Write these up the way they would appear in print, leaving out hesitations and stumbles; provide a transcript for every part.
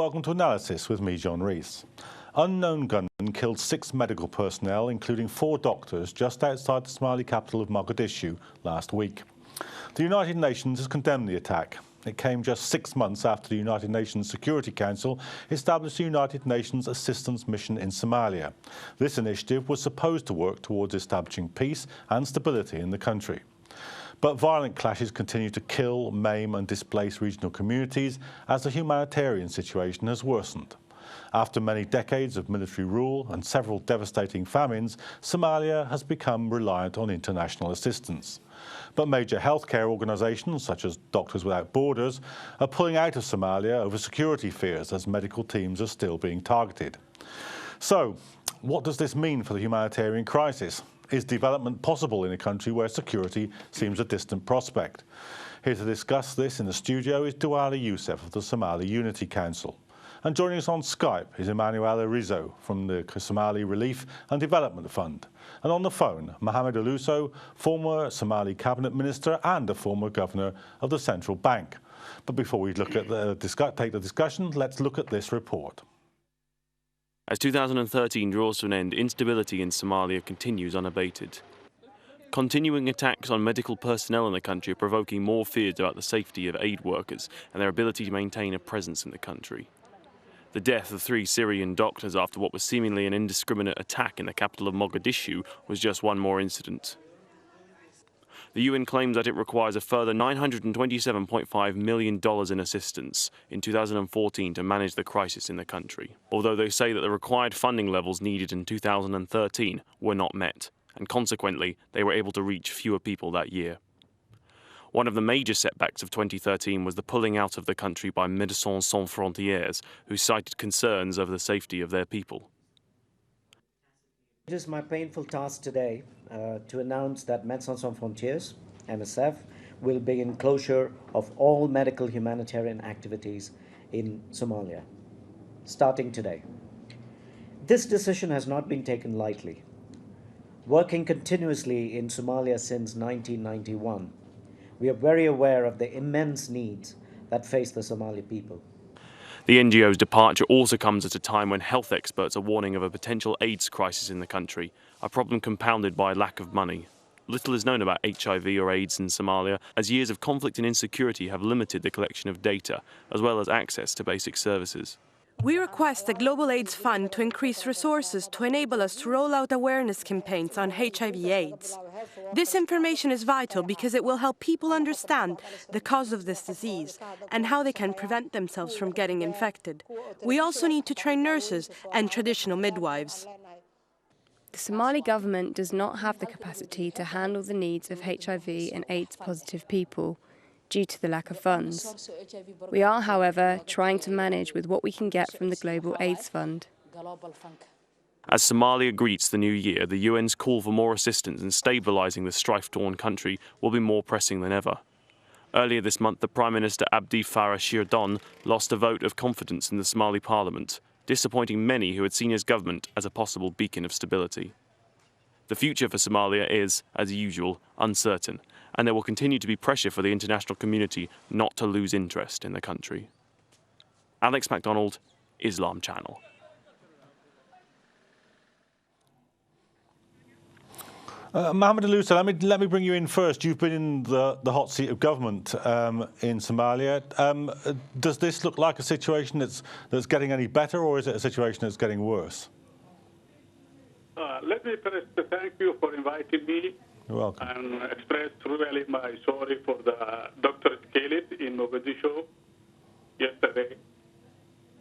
welcome to Analysis with me, John Rees. Unknown gunmen killed 6 medical personnel, including 4 doctors, just outside the Somali capital of Mogadishu last week. The United Nations has condemned the attack. It came just 6 months after the United Nations Security Council established the United Nations Assistance Mission in Somalia. This initiative was supposed to work towards establishing peace and stability in the country. But violent clashes continue to kill, maim and displace regional communities as the humanitarian situation has worsened. After many decades of military rule and several devastating famines, Somalia has become reliant on international assistance. But major healthcare organisations, such as Doctors Without Borders, are pulling out of Somalia over security fears as medical teams are still being targeted. So, what does this mean for the humanitarian crisis? Is development possible in a country where security seems a distant prospect? Here to discuss this in the studio is Duale Yusuf of the Somali Unity Council. And joining us on Skype is Emanuela Rizzo from the Somali Relief and Development Fund. And on the phone, Mohamud Uluso, former Somali Cabinet Minister and a former Governor of the Central Bank. But before we look at take the discussion, let's look at this report. As 2013 draws to an end, instability in Somalia continues unabated. Continuing attacks on medical personnel in the country are provoking more fears about the safety of aid workers and their ability to maintain a presence in the country. The death of 3 Syrian doctors after what was seemingly an indiscriminate attack in the capital of Mogadishu was just one more incident. The UN claims that it requires a further $927.5 million in assistance in 2014 to manage the crisis in the country, although they say that the required funding levels needed in 2013 were not met, and consequently they were able to reach fewer people that year. One of the major setbacks of 2013 was the pulling out of the country by Médecins Sans Frontières, who cited concerns over the safety of their people. It is my painful task today to announce that Médecins Sans Frontières, MSF, will begin closure of all medical humanitarian activities in Somalia, starting today. This decision has not been taken lightly. Working continuously in Somalia since 1991, we are very aware of the immense needs that face the Somali people. The NGO's departure also comes at a time when health experts are warning of a potential AIDS crisis in the country, a problem compounded by lack of money. Little is known about HIV or AIDS in Somalia, as years of conflict and insecurity have limited the collection of data, as well as access to basic services. We request the Global AIDS Fund to increase resources to enable us to roll out awareness campaigns on HIV/AIDS. This information is vital because it will help people understand the cause of this disease and how they can prevent themselves from getting infected. We also need to train nurses and traditional midwives. The Somali government does not have the capacity to handle the needs of HIV and AIDS-positive people due to the lack of funds. We are, however, trying to manage with what we can get from the Global AIDS Fund. As Somalia greets the new year, the UN's call for more assistance in stabilising the strife-torn country will be more pressing than ever. Earlier this month, the Prime Minister Abdi Farah Shirdon lost a vote of confidence in the Somali Parliament, disappointing many who had seen his government as a possible beacon of stability. The future for Somalia is, as usual, uncertain, and there will continue to be pressure for the international community not to lose interest in the country. Alex MacDonald, Islam Channel. Mohamud Uluso, let me bring you in first. You've been in the hot seat of government in Somalia. Does this look like a situation that's getting any better, or is it a situation that's getting worse? Let me first thank you for inviting me. You're welcome. And express really my sorry for the doctor killed in Mogadishu yesterday.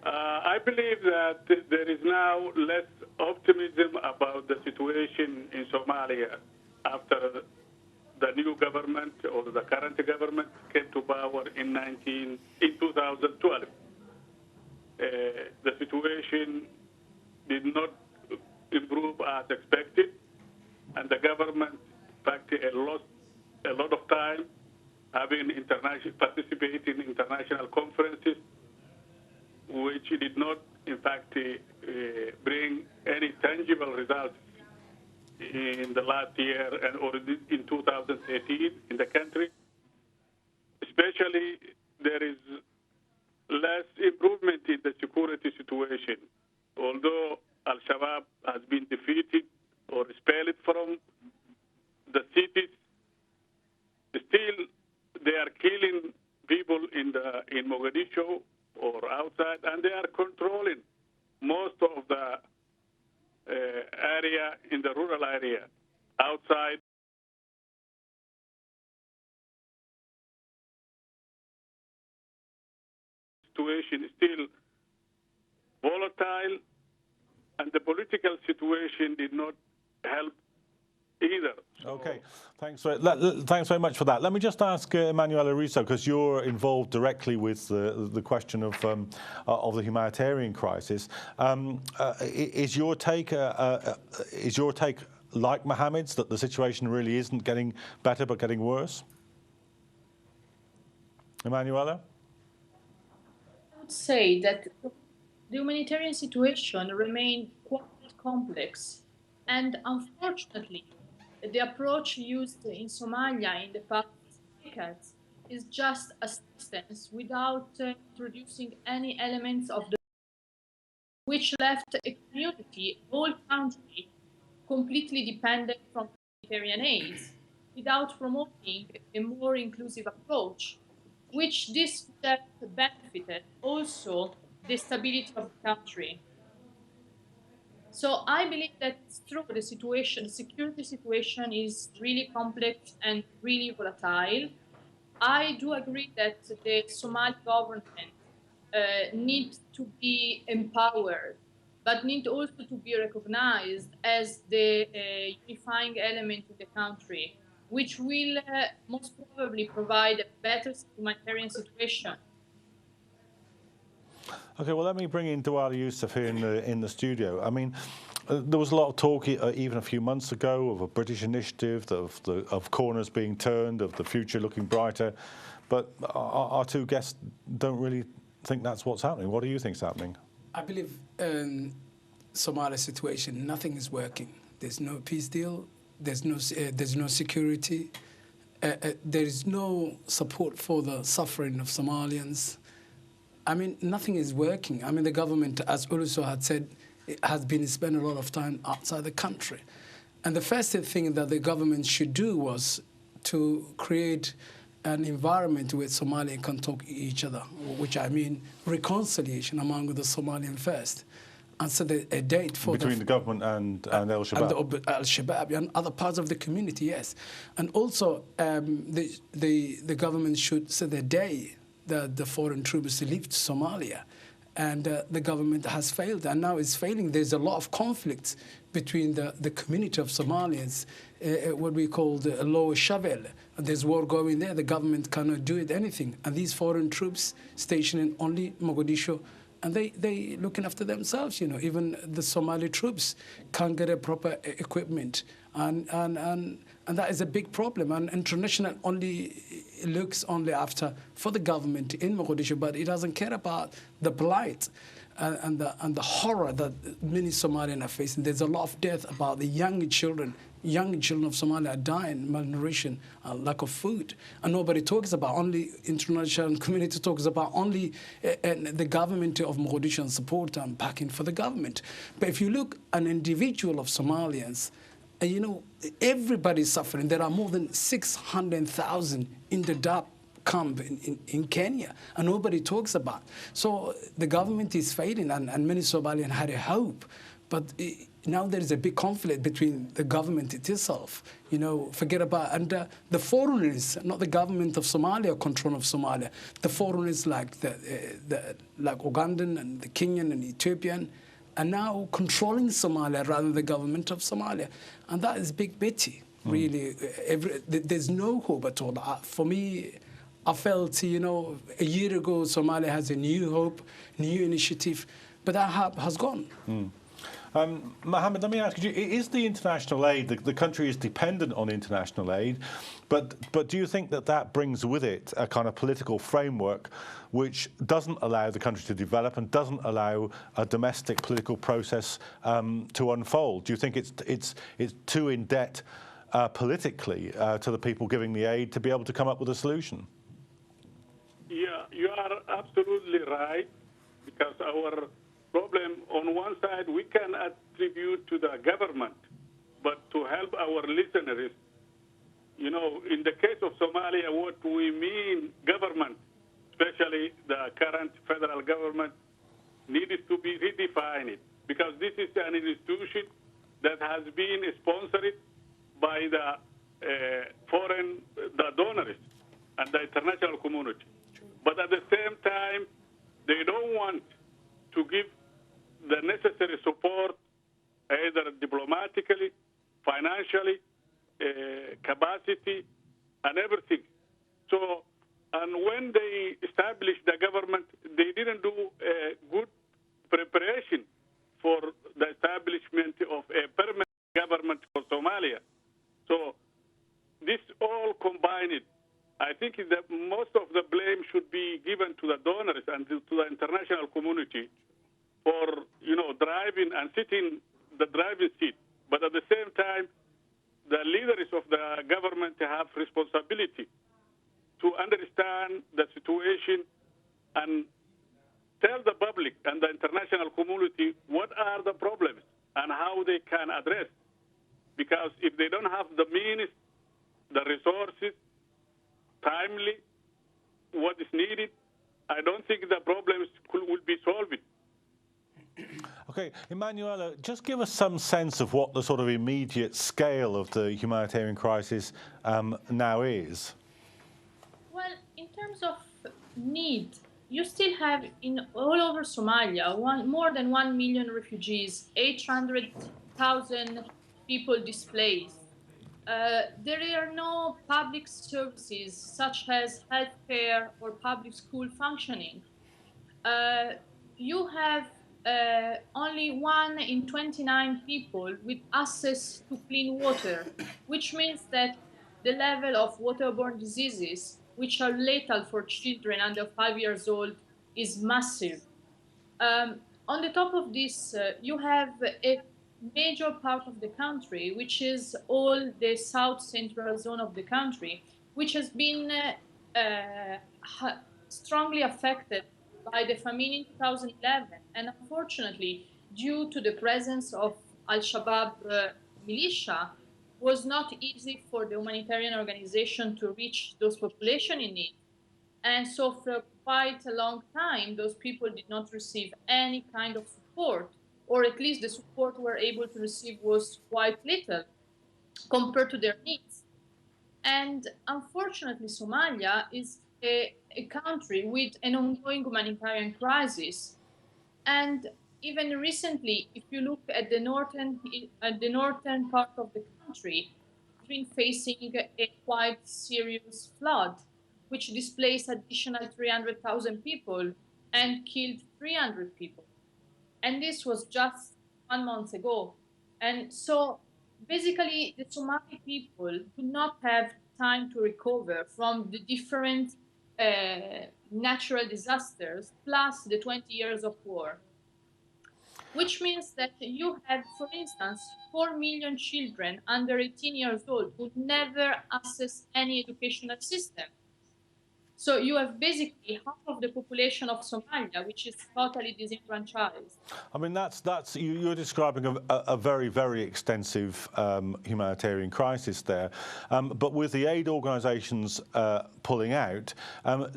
I believe that there is now less optimism about the situation in Somalia after the new government or the current government came to power in 2012. The situation did not improve as expected, and the government lost a lot of time participating in international conferences, which did not, in fact, bring any tangible results in the last year or in 2013 in the country. Especially, there is less improvement in the security situation. Although Al-Shabaab has been defeated or expelled from the cities, still they are killing people in Mogadishu or outside, and they are controlling most of the area in the rural area outside. Situation is still volatile, and the political situation did not help either. So okay, thanks very much for that. Let me just ask Emanuela Rizzo, because you're involved directly with the question of the humanitarian crisis. Is your take like Mohamed's, that the situation really isn't getting better but getting worse? Emanuela? I would say that the humanitarian situation remains quite complex, and unfortunately, the approach used in Somalia in the past decades is just assistance without introducing any elements of the which left a community, a whole country, completely dependent from humanitarian aid, without promoting a more inclusive approach, which this would have benefited also the stability of the country. So I believe that it's true, the security situation is really complex and really volatile. I do agree that the Somali government needs to be empowered, but need also to be recognized as the unifying element in the country, which will most probably provide a better humanitarian situation. Okay, well, let me bring in Duale Yusuf here in the studio. I mean, there was a lot of talk even a few months ago of a British initiative, of corners being turned, of the future looking brighter, but our two guests don't really think that's what's happening. What do you think's happening? I believe in Somalia situation, nothing is working. There's no peace deal. There's no security. There is no support for the suffering of Somalians. I mean, nothing is working. I mean, the government, as Uluso had said, has been spending a lot of time outside the country. And the first thing that the government should do was to create an environment where Somalians can talk to each other, which I mean reconciliation among the Somalians first. And set a date for between the government and Al-Shabaab. And Al-Shabaab and other parts of the community, yes. And also the government should set a day that the foreign troops leave Somalia. And the government has failed, and now it's failing. There's a lot of conflicts between the community of Somalians, what we call the Lower Shabelle. And there's war going there. The government cannot do anything. And these foreign troops stationed in only Mogadishu, and they looking after themselves, you know. Even the Somali troops can't get a proper equipment. And that is a big problem. And international only looks only after for the government in Mogadishu, but it doesn't care about the blight and the horror that many Somalians are facing. There's a lot of death about the young children of Somalia are dying, malnutrition, lack of food. And nobody talks about, only international community talks about only the government of Mogadishu and support and backing for the government. But if you look at an individual of Somalians, you know, everybody's suffering. There are more than 600,000 in the Dab camp in Kenya, and nobody talks about. So the government is failing, and many Somalians had a hope. But now there is a big conflict between the government itself. You know, forget about, and the foreigners, not the government of Somalia, control of Somalia. The foreigners like like Ugandan and the Kenyan and Ethiopian, are now controlling Somalia rather than the government of Somalia. And that is big pity, really. There's no hope at all. For me, I felt, you know, a year ago, Somalia has a new hope, new initiative, but that hope has gone. Mohammed, let me ask you, is the international aid, the country is dependent on international aid, but do you think that brings with it a kind of political framework which doesn't allow the country to develop and doesn't allow a domestic political process to unfold? Do you think it's too in debt politically to the people giving the aid to be able to come up with a solution? Yeah, you are absolutely right, because our problem on one side we can attribute to the government, but to help our listeners, you know, in the case of Somalia, what we mean government, especially the current federal government, needs to be redefined, because this is an institution that has been sponsored by the the donors and the international community. But at the same time, they don't want to give the necessary support, either diplomatically, financially, capacity, and everything. So, and when they established the government, they didn't do a good preparation for the establishment of a permanent government for Somalia. So this all combined, I think that most of the blame should be given to the donors and to the international community for, you know, driving and sitting the driving seat. But at the same time, the leaders of the government have responsibility to understand the situation and tell the public and the international community what are the problems and how they can address. Because if they don't have the means, the resources, timely, what is needed, I don't think the problems will be solved. Okay, Emanuela, just give us some sense of what the sort of immediate scale of the humanitarian crisis now is. Well, in terms of need, you still have in all over Somalia more than 1 million refugees, 800,000 people displaced. There are no public services such as healthcare or public school functioning. You have only 1 in 29 people with access to clean water, which means that the level of waterborne diseases, which are lethal for children under 5 years old, is massive. On the top of this, you have a major part of the country, which is all the south central zone of the country, which has been strongly affected by the famine in 2011. And unfortunately, due to the presence of Al-Shabaab militia, was not easy for the humanitarian organization to reach those populations in need. And so for quite a long time, those people did not receive any kind of support, or at least the support we were able to receive was quite little compared to their needs. And unfortunately, Somalia is a country with an ongoing humanitarian crisis. And even recently, if you look at the northern part of the country, it's been facing a quite serious flood, which displaced additional 300,000 people and killed 300 people. And this was just 1 month ago. And so basically, the Somali people do not have time to recover from the different natural disasters, plus the 20 years of war. Which means that you have, for instance, 4 million children under 18 years old who never access any educational system. So you have basically half of the population of Somalia, which is totally disenfranchised. I mean, you're describing a very, very extensive humanitarian crisis there. But with the aid organisations pulling out,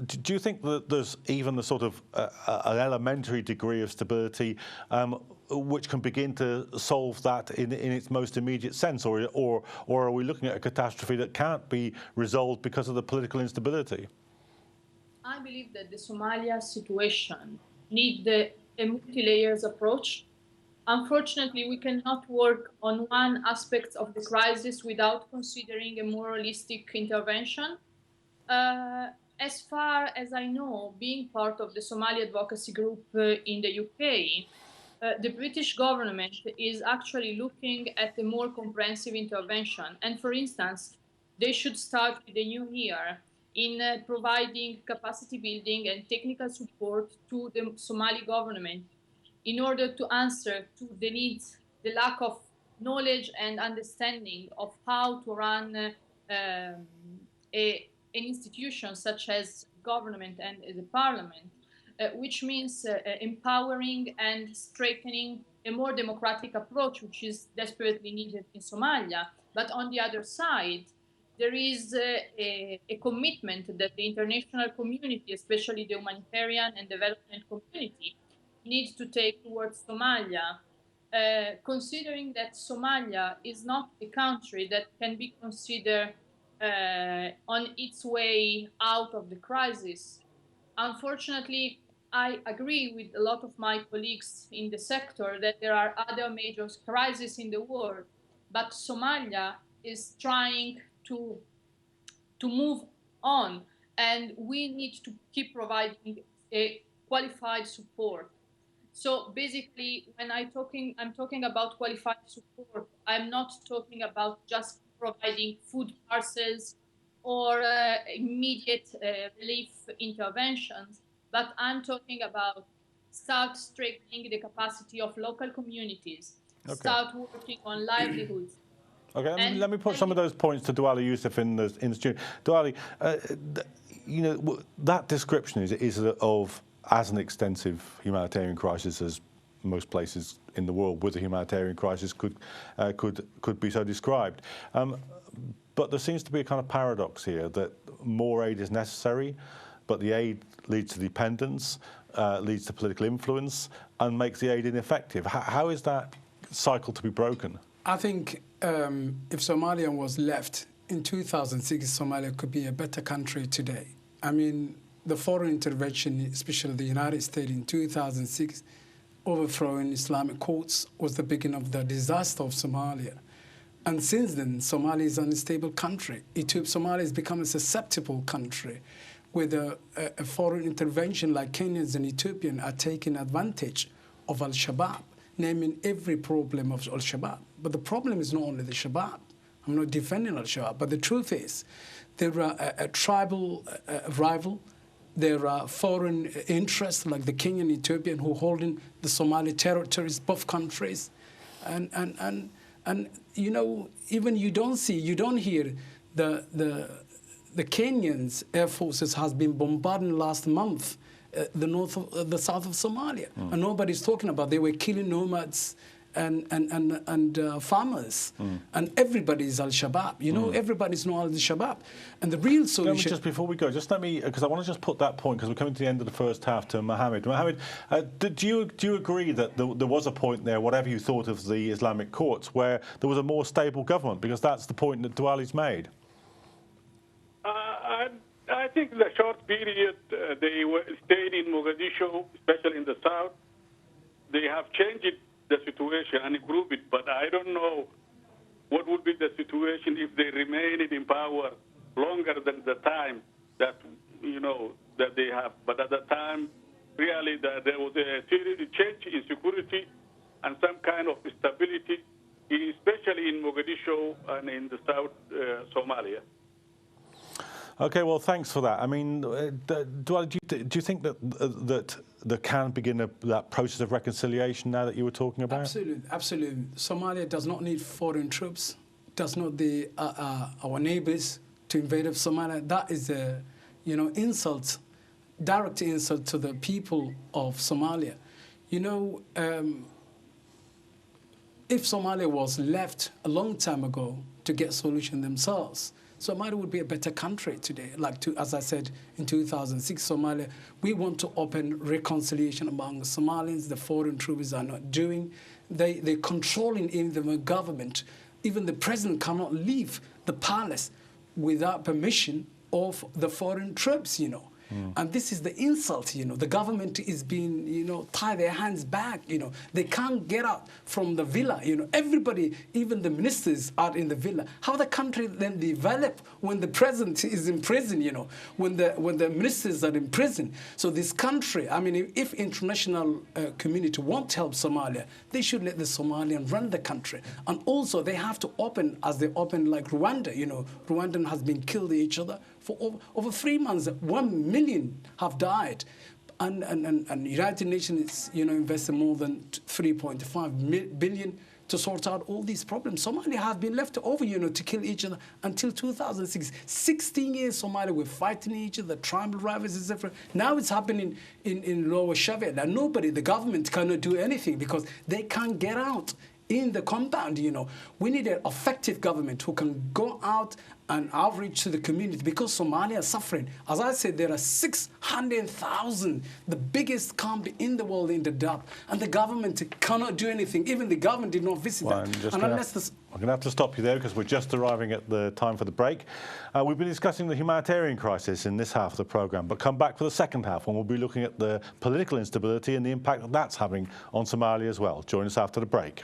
do you think that there's even the sort of an elementary degree of stability which can begin to solve that in its most immediate sense, or are we looking at a catastrophe that can't be resolved because of the political instability? I believe that the Somalia situation needs a multi-layers approach. Unfortunately, we cannot work on one aspect of the crisis without considering a more holistic intervention. As far as I know, being part of the Somali advocacy group in the UK, the British government is actually looking at a more comprehensive intervention. And for instance, they should start with the new year in providing capacity building and technical support to the Somali government in order to answer to the needs, the lack of knowledge and understanding of how to run an institution such as government and the parliament, which means empowering and strengthening a more democratic approach, which is desperately needed in Somalia. But on the other side, there is a commitment that the international community, especially the humanitarian and development community, needs to take towards Somalia, considering that Somalia is not a country that can be considered on its way out of the crisis. Unfortunately, I agree with a lot of my colleagues in the sector that there are other major crises in the world, but Somalia is trying to move on, and we need to keep providing a qualified support. So basically, when I'm talking about qualified support, I'm not talking about just providing food parcels or immediate relief interventions, but I'm talking about start strengthening the capacity of local communities, start working on livelihoods. Okay, let me put some of those points to Duale Yusuf in the studio. Duale, you know, that description is of as an extensive humanitarian crisis as most places in the world with a humanitarian crisis could be so described. But there seems to be a kind of paradox here that more aid is necessary, but the aid leads to dependence, leads to political influence, and makes the aid ineffective. How is that cycle to be broken? I think if Somalia was left in 2006, Somalia could be a better country today. I mean, the foreign intervention, especially the United States in 2006, overthrowing Islamic courts was the beginning of the disaster of Somalia. And since then, Somalia is an unstable country. Somalia has become a susceptible country with a foreign intervention like Kenyans and Ethiopians are taking advantage of Al-Shabaab, naming every problem of Al-Shabaab. But the problem is not only the Shabaab. I'm not defending Al-Shabaab, but the truth is there are a tribal rival. There are foreign interests like the Kenyan and Ethiopian who are holding the Somali territories, both countries. And you know, even you don't hear the Kenyans' air forces has been bombarding last month the south of Somalia. And nobody's talking about they were killing nomads and farmers. And everybody is Al-Shabaab. You know, everybody's not Al-Shabaab. And the real solution... Just before we go, just let me, because I want to just put that point, because we're coming to the end of the first half, to Mohamud. Mohamud, do you agree that there was a point there, whatever you thought of the Islamic courts, where there was a more stable government? Because that's the point that Duale's made. I think the short period they stayed in Mogadishu, especially in the south, they have changed the situation and improved it. But I don't know what would be the situation if they remained in power longer than the time that that they have. But at the time, really, there was a serious change in security and some kind of stability, especially in Mogadishu and in the south Somalia. Okay, well, thanks for that. I mean, do you think that there can begin that process of reconciliation now that you were talking about? Absolutely, absolutely. Somalia does not need foreign troops, does not need our neighbors to invade of Somalia. That is a, insult, direct insult to the people of Somalia. If Somalia was left a long time ago to get solution themselves, Somalia would be a better country today. As I said, in 2006, Somalia, we want to open reconciliation among the Somalians. The foreign troops are not doing. They're controlling even the government. Even the president cannot leave the palace without permission of the foreign troops, And this is the insult, The government is being, tie their hands back, They can't get out from the villa, Everybody, even the ministers are in the villa. How the country then develop when the president is in prison, When the ministers are in prison. So this country, I mean, if international community won't help Somalia, they should let the Somalians run the country. And also they have to open, as they open like Rwanda, Rwandan has been killed each other. For over 3 months, 1 million have died. And United Nations, invested more than 3.5 billion to sort out all these problems. Somalia has been left over, to kill each other until 2006. 16 years Somalia were fighting each other, tribal rivals, etc. Now it's happening in Lower Shabelle, and the government cannot do anything because they can't get out in the compound. We need an effective government who can go out and outreach to the community, because Somalia is suffering. As I said, there are 600,000, the biggest camp in the world in the Dab, and the government cannot do anything. Even the government did not visit that. I'm going to have to stop you there because we're just arriving at the time for the break. We've been discussing the humanitarian crisis in this half of the programme, but come back for the second half when we'll be looking at the political instability and the impact that that's having on Somalia as well. Join us after the break.